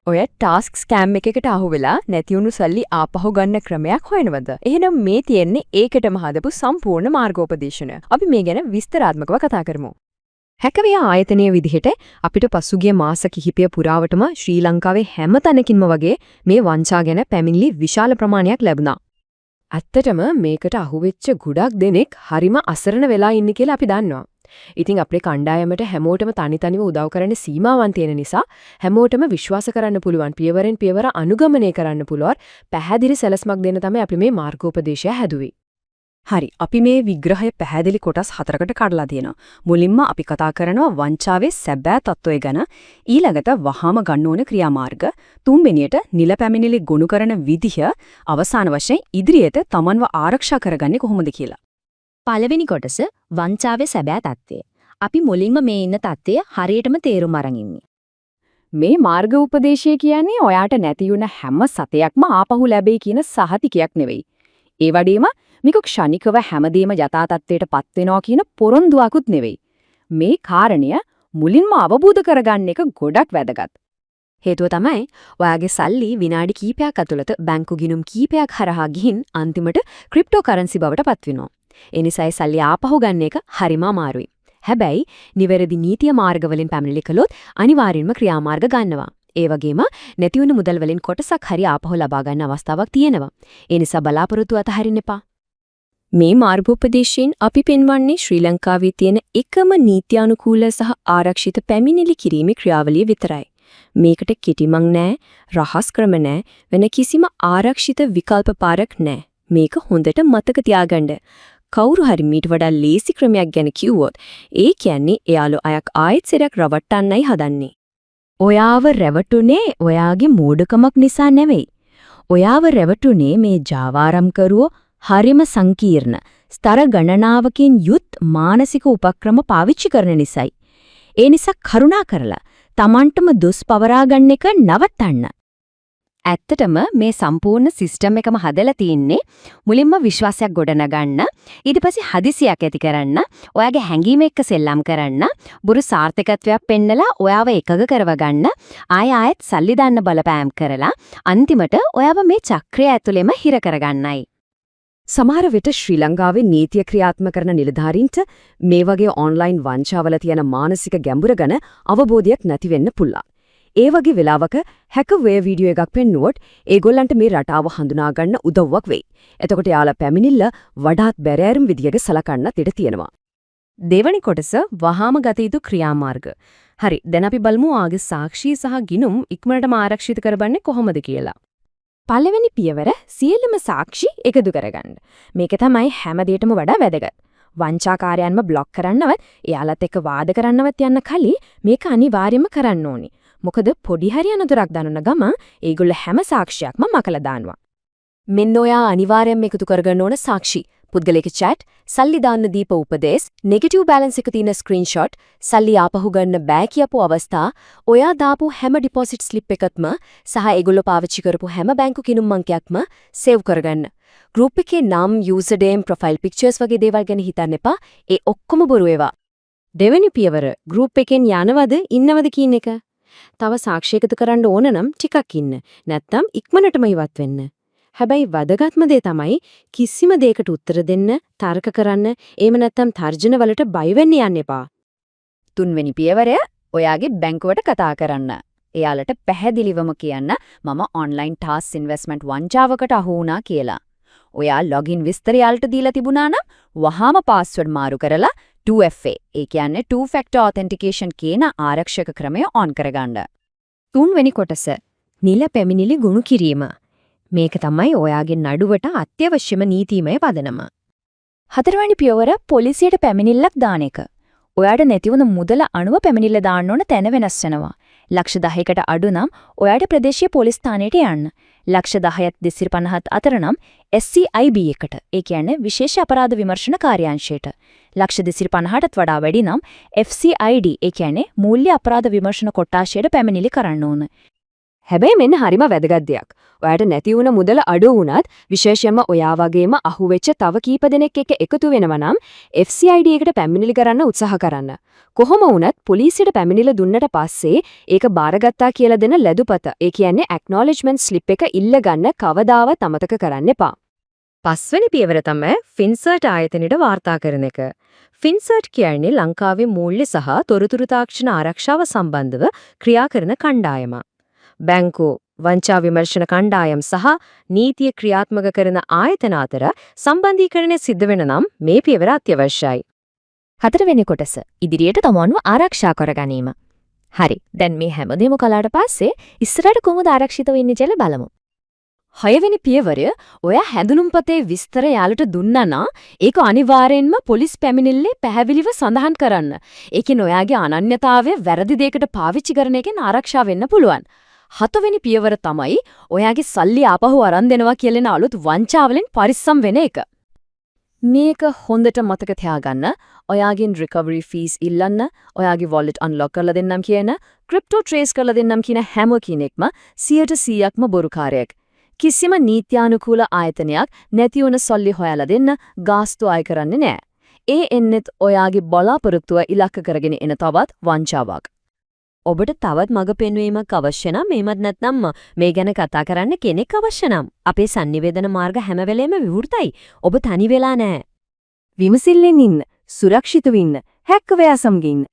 ඔය task scam එකකට අහු වෙලා නැතිවුණු සල්ලි ආපහු ගන්න ක්‍රමයක් හොයනවද? එහෙනම් මේ තියෙන්නේ ඒකටම හදපු සම්පූර්ණ මාර්ගෝපදේශන. අපි මේ ගැන විස්තරාත්මකව කතා කරමු. හැකවිය ආයතනයේ විදිහට අපිට පසුගිය මාස කිහිපය පුරාවටම ශ්‍රී ලංකාවේ හැම තැනකින්ම වගේ මේ වංචා ගැන පැමිණිලි විශාල ප්‍රමාණයක් ලැබුණා. ඇත්තටම මේකට අහුවෙච්ච ගොඩක් දෙනෙක් හරිම අසරණ වෙලා ඉන්නේ කියලා අපි දන්නවා. ඉතින් අපේ කණ්ඩායමට හැමෝටම තනිතනිව උදව් කරන්න සීමාවන් තියෙන නිසා හැමෝටම විශ්වාස කරන්න පුළුවන් පියවරෙන් පියවර අනුගමනය කරන්න පුළුවන් පැහැදිලි සැලැස්මක් දෙන්න තමයි අපි මේ මාර්ගෝපදේශය හැදුවේ. හරි, අපි මේ විග්‍රහය පැහැදිලි කොටස් 4කට කඩලා තියෙනවා. මුලින්ම අපි කතා කරනවා වංචාවේ සැබෑ තත්ත්වය ගැන, ඊළඟට වහාම ගන්න ඕන ක්‍රියාමාර්ග, තුන්වෙනියට නිල පැමිණිලි ගොනු කරන විදිහ, අවසාන වශයෙන් ඉදිරියට තමන්ව ආරක්ෂා කරගන්නේ කොහොමද කියලා. පළවෙනි කොටස වංචාවේ සැබෑ තත්ත්වය. අපි මුලින්ම මේ ඉන්න තත්ත්වය හරියටම තේරුම් අරන් ඉන්නේ. මේ මාර්ග උපදේශය කියන්නේ ඔයාට නැති වුණ හැම සතයක්ම ආපහු ලැබෙයි කියන සහතිකයක් නෙවෙයි. ඒ වගේම මේක ක්ෂණිකව හැමදේම යථා තත්ත්වයටපත් වෙනවා කියන පොරොන්දුවකුත් නෙවෙයි. මේ කාරණය මුලින්ම අවබෝධ කරගන්න එක ගොඩක් වැදගත්. හේතුව තමයි ඔයාගේ සල්ලි විනාඩි කිහිපයක් ඇතුළත බැංකු ගිණුම් කිහිපයක් හරහා ගිහින් අන්තිමට ක්‍රිප්ටෝකරන්සි බවට පත් වෙනවා. ඒ නිසා සල්ලි ආපහු ගන්න එක හරිම අමාරුයි. හැබැයි නිවැරදි නීතිය මාර්ගවලින් පැමිණිලි කළොත් අනිවාර්යෙන්ම ක්‍රියාමාර්ග ගන්නවා. ඒ වගේම නැතිවුණු මුදල් වලින් කොටසක් හරි ආපහු ලබා ගන්න අවස්ථාවක් තියෙනවා. ඒ නිසා බලාපොරොත්තු අතහරින්න එපා. මේ මාර්ගෝපදේශයෙන් අපි පෙන්වන්නේ ශ්‍රී ලංකාවේ තියෙන එකම නීත්‍යානුකූල සහ ආරක්ෂිත පැමිණිලි කිරීමේ ක්‍රියාවලිය විතරයි. මේකට කිටිමක් නැහැ, රහස් ක්‍රම නැහැ, වෙන කිසිම ආරක්ෂිත විකල්ප පාරක් නැහැ. මේක හොඳට මතක තියාගන්න. කවුරු හරි මීට වඩා ලේසි ක්‍රමයක් ගැන කිව්වොත් ඒ කියන්නේ එයාලෝ අයක් ආයෙත් සරයක් රවට්ටන්නයි හදන්නේ. ඔයාව රැවටුනේ ඔයාගේ මෝඩකමක් නිසා නෙවෙයි. ඔයාව රැවටුනේ මේ ජාවාරම්කරුවෝ හරිම සංකීර්ණ ස්තර ගණනාවකින් යුත් මානසික උපක්‍රම පාවිච්චි කරන නිසායි. ඒ නිසා කරුණා කරලා Tamanටම දොස් පවරා ගන්න එක නවත්තන්න. ඇත්තටම මේ සම්පූර්ණ සිස්ටම් එකම හදලා තින්නේ මුලින්ම විශ්වාසයක් ගොඩනගන්න, ඊට පස්සේ හදිසියක් ඇති කරන්න, ඔයාගේ හැඟීම එක්ක සෙල්ලම් කරන්න, බුරු සාර්ථකත්වයක් පෙන්නලා ඔයාව එකග කරව ගන්න, ආයෙත් සල්ලි දාන්න බලපෑම් කරලා අන්තිමට ඔයාව මේ චක්‍රය ඇතුළෙම හිර කරගන්නයි. සමහර විට ශ්‍රී ලංකාවේ නීතිය ක්‍රියාත්මක කරන නිලධාරීන්ට මේ වගේ ඔන්ලයින් වංචාවල තියෙන මානසික ගැඹුර ගැන අවබෝධයක් නැති වෙන්න පුළුවන්. ඒ වගේ වෙලාවක හැකර්වය වීඩියෝ එකක් පෙන්නුවොත් ඒගොල්ලන්ට මේ රටාව හඳුනා ගන්න උදව්වක් වෙයි. එතකොට යාලා පැමිණිල්ල වඩාත් බැරෑරුම් විදියට සලකන්නත් ඉඩ තියෙනවා. දෙවනි කොටස වහාම ගත යුතු ක්‍රියාමාර්ග. හරි, දැන් අපි බලමු ආගේ සාක්ෂි සහ ගිණුම් ඉක්මනටම ආරක්ෂිත කරගන්නේ කොහොමද කියලා. පළවෙනි පියවර සියලුම සාක්ෂි එකතු කරගන්න. මේක තමයි හැම දෙයකටම වඩා වැදගත්. වංචාකාරයන්ව બ્લોක් කරන්නවත් එයාලත් එක්ක වාද කරන්නවත් යන්න කලින් මේක අනිවාර්යයෙන්ම කරන්න ඕනි. මොකද පොඩි හරි අනතුරක් දැනුන ගම ඒගොල්ලෝ හැම සාක්ෂියක්ම මකලා දානවා. මෙන්න ඔයා අනිවාර්යයෙන්ම එකතු කරගන්න ඕන සාක්ෂි. පුද්ගලික chat, සල්ලි දාන්න දීප උපදේශ, නෙගටිව් බැලන්ස් එක තියෙන ස්ක්‍රීන්ෂොට්, සල්ලි ආපහු ගන්න බෑ කියපු අවස්ථා, ඔයා දාපු හැම ඩිපොසිට් ස්ලිප් එකක්ම සහ ඒගොල්ලෝ පාවිච්චි කරපු හැම බැංකු කිනුම් අංකයක්ම සේව් කරගන්න. ගෲප් එකේ නම්, යූසර් නේම්, ප්‍රොෆයිල් පික්චර්ස් වගේ දේවල් ගැන හිතන්න එපා. ඒ ඔක්කොම බොරු ඒවා. දෙවෙනි පියවර ගෲප් එකෙන් යනවද ඉන්නවද කියන එක. තව සාක්ෂි එකතු කරන්න ඕන නම් ටිකක් ඉන්න. නැත්තම් ඉක්මනටම ඉවත් වෙන්න. හැබැයි වැදගත්ම දේ තමයි කිසිම දෙයකට උත්තර දෙන්න, තර්ක කරන්න, එහෙම නැත්තම් තර්ජන වලට බය වෙන්න යන්න එපා. තුන්වෙනි පියවරය ඔයාගේ බැංකුවට කතා කරන්න. එයාලට පැහැදිලිවම කියන්න මම ඔන්ලයින් ටාස්ක් ඉන්වෙස්ට්මන්ට් වංචාවකට අහු වුණා කියලා. ඔයා ලොගින් විස්තර යාලට දීලා තිබුණා නම් වහාම පාස්වර්ඩ් මාරු කරලා 2FA, ඒ කියන්නේ two factor authentication කියන ආරක්ෂක ක්‍රමය ඔන් කරගන්න. තුන්වෙනි කොටස නිල පැමිණිලි ගොනු කිරීම. මේක තමයි ඔයාගේ නඩුවට අත්‍යවශ්‍යම නීතිමය පදනම. හතරවෙනි පියවර පොලිසියට පැමිණිල්ලක් දාන එක. ඔයාට නැතිවුණු මුදල අණුව පැමිණිල්ල දාන්න ඕන තැන වෙනස් වෙනවා. ලක්ෂ 10කට අඩු නම් ඔයාට ප්‍රදේශීය පොලිස් ස්ථානයට යන්න. ලක්ෂ 10ත් 250ත් අතර නම් SCIB එකට, ඒ කියන්නේ විශේෂ අපරාධ විමර්ශන කාර්යාංශයට. ලක්ෂ 250ටත් වඩා වැඩි නම් FCID, ඒ කියන්නේ මූල්‍ය අපරාධ විමර්ශන කොට්ටාශයට පැමිණිලි කරන්න ඕන. හැබැයි මෙන්න හරිම වැදගත් දෙයක්. ඔයාට නැති වුණ මුදල අඩු වුණත් විශේෂයෙන්ම ඔයා වගේම අහුවෙච්ච තව කීප දෙනෙක් එක්ක එකතු වෙනවා නම් FCID එකට පැමිණිලි කරන්න උත්සාහ කරන්න. කොහොම වුණත් පොලිසියට පැමිණිලි දුන්නට පස්සේ ඒක බාරගත්තා කියලා දෙන ලැබුපත, ඒ කියන්නේ acknowledgement slip එක ඉල්ල ගන්න කවදාවත් අමතක කරන්න එපා. පස්වෙනි පියවර තමයි ෆින්සර්ට් ආයතනයට වාර්තා කරන එක. ෆින්සර්ට් කියන්නේ ලංකාවේ මූල්‍ය සහ තොරතුරු තාක්ෂණ ආරක්ෂාව සම්බන්ධව ක්‍රියා කරන කණ්ඩායම. බැංකු, වංචා විමර්ශන කණ්ඩායම් සහ නීතිය ක්‍රියාත්මක කරන ආයතන අතර සම්බන්ධීකරණය සිද්ධ වෙන නම් මේ පියවර අත්‍යවශ්‍යයි. 4 වෙනි කොටස ඉදිරියට තමන්ව ආරක්ෂා කර ගැනීම. හරි. දැන් මේ හැමදේම කළාට පස්සේ ඉස්සරහට කොහොමද ආරක්ෂිත වෙන්නේ කියලා බලමු. 6 වෙනි පියවරය ඔයා හැඳුනුම්පතේ විස්තර යාළුට දුන්නා නම් ඒක අනිවාර්යෙන්ම පොලිස් පැමිණිල්ලේ පැහැදිලිව සඳහන් කරන්න. ඒකෙන් ඔයාගේ අනන්‍යතාවය වැරදි දෙයකට පාවිච්චි කරන එකෙන් ආරක්ෂා වෙන්න පුළුවන්. 7 වෙනි පියවර තමයි ඔයාගේ සල්ලි ආපහු අරන් දෙනවා කියන අලුත් වංචාවලින් පරිස්සම් වෙන එක. මේක හොඳට මතක තියාගන්න. ඔයාගෙන් recovery fees ඉල්ලන්න, ඔයාගේ wallet unlock කරලා දෙන්නම් කියන, crypto trace කරලා දෙන්නම් කියන හැම කෙනෙක්ම 100%ක්ම බොරුකාරයෙක්. කිසිම නීත්‍යානුකූල ආයතනයක් නැති වුණ සල්ලි හොයලා දෙන්න ගාස්තු අය කරන්නේ නැහැ. ඒ එන්නෙත් ඔයාගේ බලාපොරොත්තුව ඉලක්ක කරගෙන එන තවත් වංචාවක්. ඔබට තවත් මඟ පෙන්වීමක් අවශ්‍ය නම් මේවත් නැත්නම් මේ ගැන කතා කරන්න කෙනෙක් අවශ්‍ය නම් අපේ sannivedana මාර්ග හැම වෙලේම විවෘතයි. ඔබ තනි වෙලා නැහැ. විමසිල්ලෙන් ඉන්න, සුරක්ෂිතව ඉන්න, හැක්කවයා සමගින්